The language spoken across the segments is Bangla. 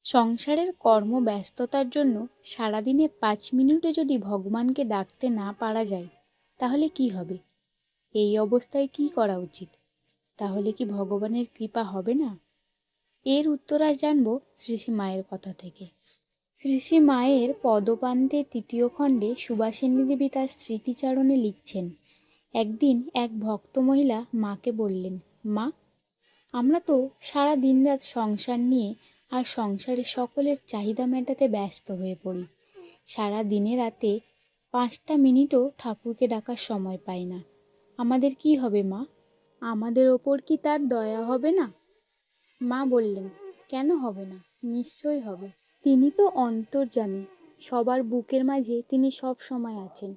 সংসারের কর্মব্যস্ততার জন্য সারাদিনে 5 মিনিটে যদি ভগবানকে ডাকতে না পারা যায়, তাহলে কি হবে? এই অবস্থায় কি করা উচিত? তাহলে কি ভগবানের কৃপা হবে না? এর উত্তর আজ জানবো শ্রী শ্রী মায়ের কথা থেকে। শ্রী শ্রী মায়ের পদপান্তে 3য় খণ্ডে সুবাসিনী দেবী তার স্মৃতিচারণে লিখছেন, একদিন এক ভক্ত মহিলা মাকে বললেন, মা, আমরা তো সারা দিনরাত সংসার নিয়ে আর সংসারে সকলের চাহিদা মেটাতে ব্যস্ত হয়ে পড়ি। সারা দিনে রাতে 5টা মিনিটও ঠাকুরকে ডাকার সময় পাই না। আমাদের কি হবে মা? আমাদের ওপর কি তার দয়া হবে না? মা বললেন, কেন হবে না? নিশ্চয়ই হবে। তিনি তো অন্তর্যামী, সবার বুকের মাঝে তিনি সব সময় আছেন।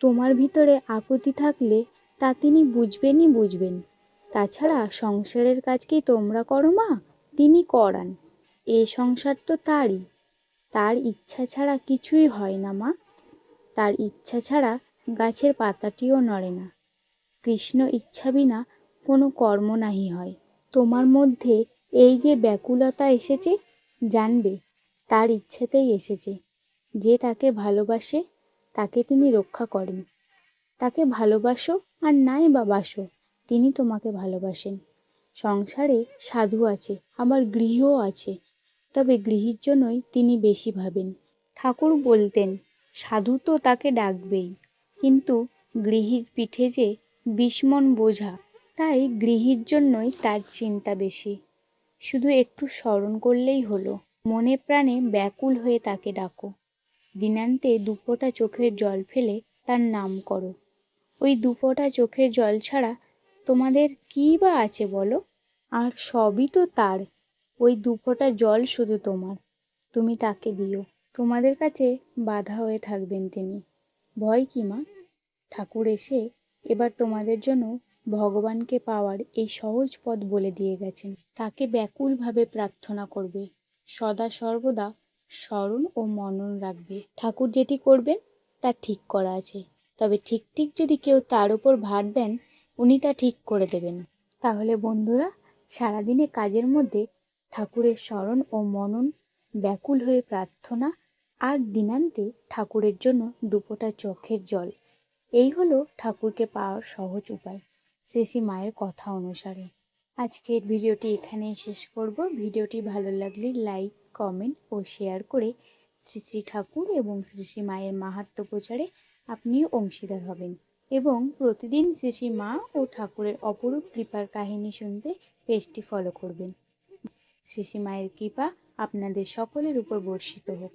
তোমার ভিতরে আকুতি থাকলে তা তিনি বুঝবেন। তাছাড়া সংসারের কাজ কি তোমরা করো মা? তিনি করান। এ সংসার তো তারই। তার ইচ্ছা ছাড়া কিছুই হয় না মা। তার ইচ্ছা ছাড়া গাছের পাতাটিও নড়ে না। কৃষ্ণ ইচ্ছা বিনা কোনো কর্ম নাহি হয়। তোমার মধ্যে এই যে ব্যাকুলতা এসেছে, জানবে তার ইচ্ছেতেই এসেছে। যে তাকে ভালোবাসে তাকে তিনি রক্ষা করেন। তাকে ভালোবাসো আর নাই বা বাসো, তিনি তোমাকে ভালোবাসেন। সংসারে সাধু আছে, আবার গৃহও আছে, তবে গৃহীর জন্যই তিনি বেশি ভাবেন। ঠাকুর বলতেন, সাধু তো তাকে ডাকবেই, কিন্তু গৃহীর পিঠে যে 20 মণ বোঝা, তাই গৃহীর জন্যই তার চিন্তা বেশি। শুধু একটু স্মরণ করলেই হলো। মনে প্রাণে ব্যাকুল হয়ে তাকে ডাকো। দিনান্তে 2 ফোঁটা চোখের জল ফেলে তার নাম করো। ওই 2 ফোঁটা চোখের জল ছাড়া তোমাদের কী বা আছে বলো? আর সবই তো তার। ওই 2 ফোঁটা জল শুধু তোমার, তুমি তাকে দিও। তোমাদের কাছে বাধা হয়ে থাকবেন তিনি। ভয় কি মা? ঠাকুর এসে এবার তোমাদের জন্য ভগবানকে পাওয়ার এই সহজ পথ বলে দিয়ে গেছেন। তাকে ব্যাকুলভাবে প্রার্থনা করবে, সদা সর্বদা স্মরণ ও মনন রাখবে। ঠাকুর যেটি করবেন তা ঠিক করা আছে, তবে ঠিক যদি কেউ তার উপর ভার দেন, উনি তা ঠিক করে দেবেন। তাহলে বন্ধুরা, সারাদিনে কাজের মধ্যে ঠাকুরের স্মরণ ও মনন, ব্যাকুল হয়ে প্রার্থনা, আর দিনান্তে ঠাকুরের জন্য 2 ফোঁটা চোখের জল, এই হলো ঠাকুরকে পাওয়ার সহজ উপায় শ্রী শ্রী মায়ের কথা অনুসারে। আজকের ভিডিওটি এখানেই শেষ করব। ভিডিওটি ভালো লাগলে লাইক, কমেন্ট ও শেয়ার করে শ্রী শ্রী ঠাকুর এবং শ্রী শ্রী মায়ের মাহাত্ম্য প্রচারে আপনিও অংশীদার হবেন, এবং প্রতিদিন শ্রী শ্রী মা ও ঠাকুরের অপরূপ কৃপার কাহিনী শুনতে পেজটি ফলো করবেন। শ্রী শ্রী মায়ের কৃপা আপনাদের সকলের উপর বর্ষিত হোক।